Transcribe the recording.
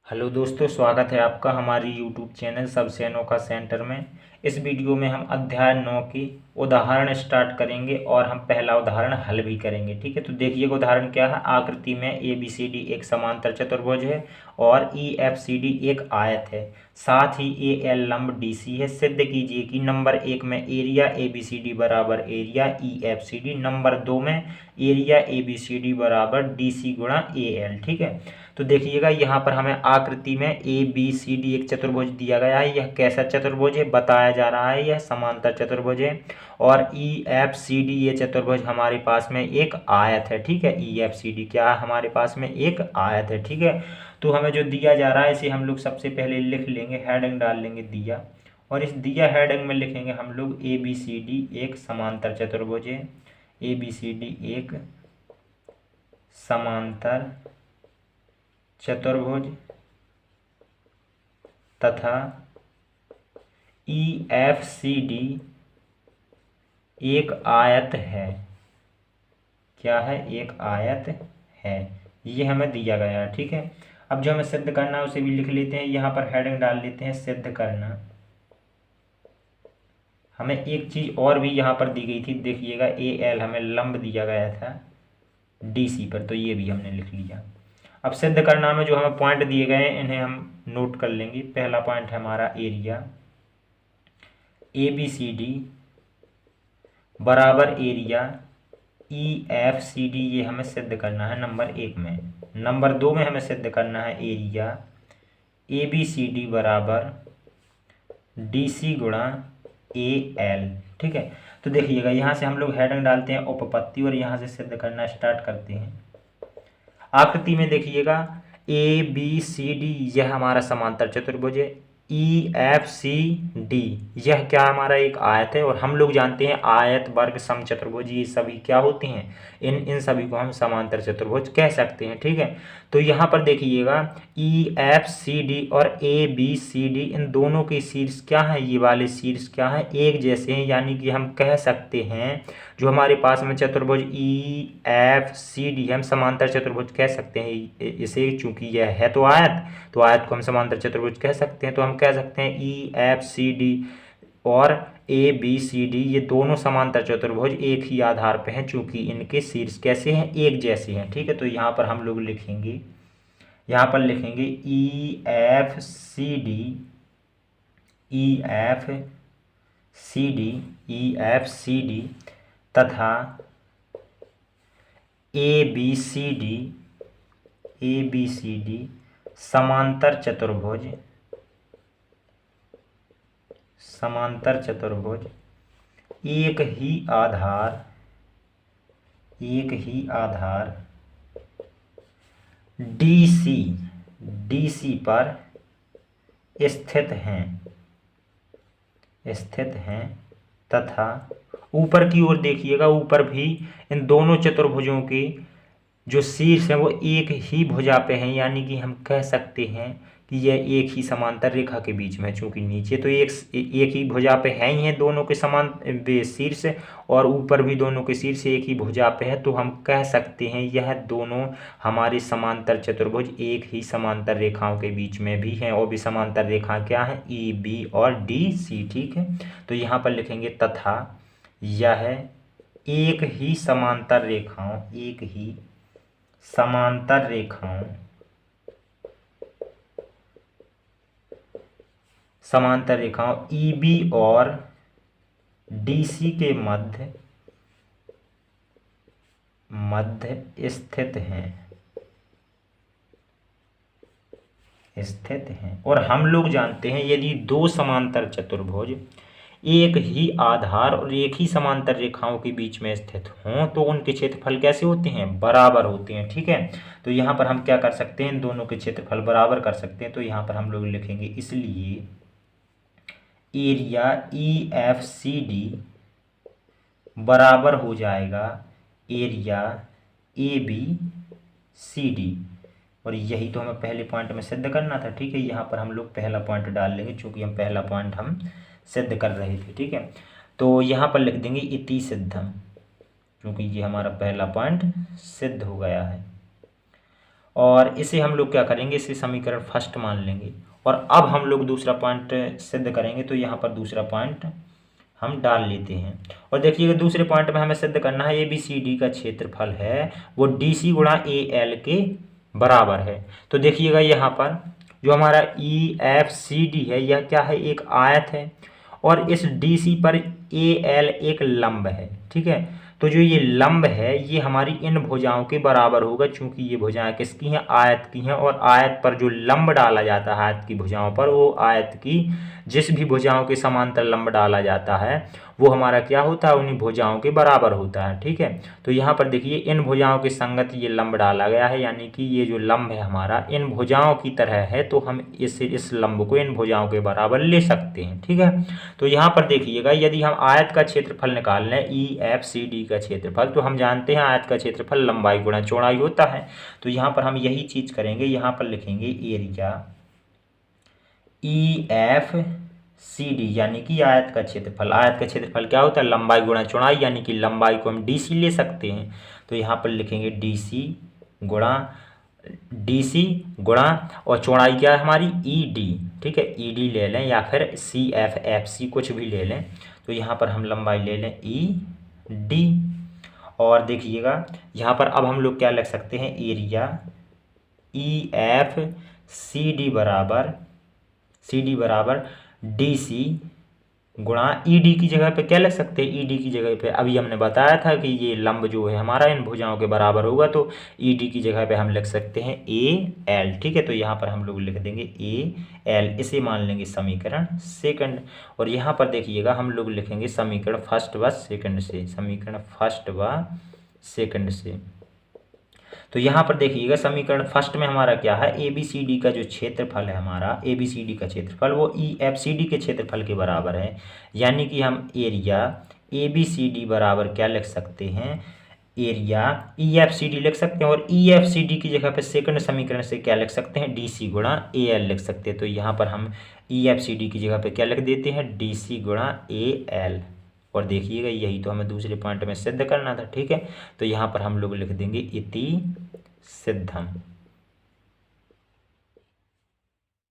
Hello दोस्तों, स्वागत है आपका हमारी यूट्यूब चैनल सबसे अनोखा सेंटर में। इस वीडियो में हम अध्याय 9 की उदाहरण स्टार्ट करेंगे और हम पहला उदाहरण हल भी करेंगे। ठीक है, तो देखिए उदाहरण क्या है। आकृति में ए बी सी डी एक समांतर चतुर्भुज है और ई एफ सी डी एक आयत है, साथ ही ए एल लंब डी सी है। सिद्ध कीजिए कि नंबर 1 में area A B C D बराबर area E F C D, number 2 में area A B C D बराबर डी सी गुणा ए एल। ठीक है, तो देखिएगा यहाँ पर हमें आकृति में ए बी सी डी एक चतुर्भुज दिया गया है। यह कैसा चतुर्भुज है बताया जा रहा है, यह समांतर चतुर्भुज है। और ई एफ सी डी ये चतुर्भुज हमारे पास में एक आयत है। ठीक है, ई एफ सी डी क्या है, हमारे पास में एक आयत है। ठीक है, तो हमें जो दिया जा रहा है इसे हम लोग सबसे पहले लिख लेंगे, हेडिंग डाल लेंगे दिया, और इस दिया हेडिंग में लिखेंगे हम लोग ए बी सी डी एक समांतर चतुर्भुज है। ए बी सी डी एक समांतर चतुर्भुज तथा ई एफ सी डी एक आयत है। क्या है, एक आयत है, ये हमें दिया गया है। ठीक है, अब जो हमें सिद्ध करना है उसे भी लिख लेते हैं, यहाँ पर हेडिंग डाल लेते हैं सिद्ध करना। हमें एक चीज और भी यहाँ पर दी गई थी, देखिएगा ए एल हमें लंब दिया गया था डी सी पर, तो ये भी हमने लिख लिया। अब सिद्ध करना में जो हमें पॉइंट दिए गए हैं इन्हें हम नोट कर लेंगे। पहला पॉइंट है हमारा area A B C D बराबर area E F C D, ये हमें सिद्ध करना है नंबर 1 में। नंबर 2 में हमें सिद्ध करना है area A B C D बराबर डी सी गुणा ए एल। ठीक है, तो देखिएगा यहाँ से हम लोग हेडिंग डालते हैं उपपत्ति और यहाँ से सिद्ध करना स्टार्ट करते हैं। आकृति में देखिएगा ए बी सी डी यह हमारा समांतर चतुर्भुज है। ई एफ सी डी यह क्या हमारा एक आयत है, और हम लोग जानते हैं आयत वर्ग समचतुर्भुज ये सभी क्या होते हैं, इन सभी को हम समांतर चतुर्भुज कह सकते हैं। ठीक है, तो यहाँ पर देखिएगा ई एफ सी डी और ए बी सी डी इन दोनों के शीर्ष क्या है, ये वाले शीर्ष क्या है, एक जैसे हैं। यानी कि हम कह सकते हैं जो हमारे पास में चतुर्भुज ई एफ सी डी हम समांतर चतुर्भुज कह सकते हैं इसे, चूंकि यह है तो आयत को हम समांतर चतुर्भुज कह सकते हैं। तो हम कह सकते हैं ई एफ सी डी और ए बी सी डी ये दोनों समांतर चतुर्भुज एक ही आधार पे हैं, चूंकि इनके शीर्ष कैसे हैं, एक जैसे हैं। ठीक है, तो यहाँ पर हम लोग लिखेंगे, यहाँ पर लिखेंगे E F C D, E F C D, E F C D तथा A B C D, A B C D समांतर चतुर्भुज, समांतर चतुर्भुज एक ही आधार डी सी पर स्थित हैं तथा ऊपर की ओर देखिएगा, ऊपर भी इन दोनों चतुर्भुजों के जो शीर्ष है वो एक ही भुजा पे हैं। यानी कि हम कह सकते हैं कि यह एक ही समांतर रेखा के बीच में है, चूंकि नीचे तो एक ही भुजा पे है ही हैं दोनों के समान शीर्ष, और ऊपर भी दोनों के शीर्ष एक ही भुजा पे है। तो हम कह सकते हैं यह दोनों हमारे समांतर चतुर्भुज एक ही समांतर रेखाओं के बीच में भी हैं, और भी समांतर रेखा क्या है, ई बी और डी सी। ठीक है, तो यहाँ पर लिखेंगे तथा यह एक ही समांतर रेखाओं ई बी और डी सी के मध्य स्थित हैं। और हम लोग जानते हैं यदि दो समांतर चतुर्भुज एक ही आधार और एक ही समांतर रेखाओं के बीच में स्थित हों तो उनके क्षेत्रफल कैसे होते हैं, बराबर होते हैं। ठीक है, तो यहाँ पर हम क्या कर सकते हैं, इन दोनों के क्षेत्रफल बराबर कर सकते हैं। तो यहाँ पर हम लोग लिखेंगे इसलिए area E F C D बराबर हो जाएगा area A B C D, और यही तो हमें पहले पॉइंट में सिद्ध करना था। ठीक है, यहाँ पर हम लोग पहला पॉइंट डाल लेंगे, चूंकि हम पहला पॉइंट हम सिद्ध कर रहे थे। ठीक है, तो यहाँ पर लिख देंगे इति सिद्धम, क्योंकि ये हमारा पहला पॉइंट सिद्ध हो गया है। और इसे हम लोग क्या करेंगे, इसे समीकरण फर्स्ट मान लेंगे। और अब हम लोग दूसरा पॉइंट सिद्ध करेंगे, तो यहाँ पर दूसरा पॉइंट हम डाल लेते हैं। और देखिएगा दूसरे पॉइंट में हमें सिद्ध करना है ए बी सी डी का क्षेत्रफल है वो डी सी गुणा ए एल के बराबर है। तो देखिएगा यहाँ पर जो हमारा ई एफ सी डी है यह क्या है, एक आयत है, और इस डी सी पर ए एल एक लंब है। ठीक है, तो जो ये लंब है ये हमारी इन भुजाओं के बराबर होगा, चूंकि ये भुजाएं किसकी हैं, आयत की हैं। और आयत पर जो लंब डाला जाता है आयत की भुजाओं पर, वो आयत की जिस भी भुजाओं के समांतर लंब डाला जाता है वो हमारा क्या होता है, उन्हीं भुजाओं के बराबर होता है। ठीक है, तो यहाँ पर देखिए इन भुजाओं के संगत ये लंब डाला गया है, यानी कि ये जो लंब है हमारा इन भुजाओं की तरह है, तो हम इस लंब को इन भुजाओं के बराबर ले सकते हैं। ठीक है, तो यहाँ पर देखिएगा यदि हम आयत का क्षेत्रफल निकाल लें ई एफ सी डी का क्षेत्रफल, तो हम जानते हैं आयत का क्षेत्रफल लंबाई गुणा चौड़ाई होता है। तो यहाँ पर हम यही चीज़ करेंगे, यहाँ पर लिखेंगे area E F C D, यानी कि आयत का क्षेत्रफल। आयत का क्षेत्रफल क्या होता है, लंबाई गुणा चौड़ाई, यानी कि लंबाई को हम डी सी ले सकते हैं। तो यहाँ पर लिखेंगे डी सी गुणा और चौड़ाई क्या है हमारी ई डी। ठीक है, ई डी ले लें या फिर सी एफ एफ सी कुछ भी ले लें। तो यहाँ पर हम लंबाई ले लें ई डी। और देखिएगा यहाँ पर अब हम लोग क्या लिख सकते हैं, area E F C D बराबर डी सी गुणा ई डी की जगह पे क्या लिख सकते हैं, ई डी की जगह पे अभी हमने बताया था कि ये लंब जो है हमारा इन भुजाओं के बराबर होगा, तो ई डी की जगह पे हम लिख सकते हैं ए एल। ठीक है, तो यहाँ पर हम लोग लिख देंगे ए एल, इसे मान लेंगे समीकरण सेकंड। और यहाँ पर देखिएगा हम लोग लिखेंगे समीकरण फर्स्ट व सेकंड से। तो यहाँ पर देखिएगा समीकरण फर्स्ट में हमारा क्या है, ए बी सी डी का जो क्षेत्रफल है हमारा, ए बी सी डी का क्षेत्रफल वो ई एफ सी डी के क्षेत्रफल के बराबर है। यानी कि हम area A B C D बराबर क्या लिख सकते हैं, area E F C D लिख सकते हैं। और ई एफ सी डी की जगह पे सेकंड समीकरण से क्या लिख सकते हैं, डी सी गुणा ए एल लिख सकते हैं। तो यहाँ पर हम ई एफ सी डी की जगह पे क्या लिख देते हैं, डी सी गुणा ए एल। और देखिएगा यही तो हमें दूसरे पॉइंट में सिद्ध करना था। ठीक है, तो यहाँ पर हम लोग लिख देंगे इति सिद्धम।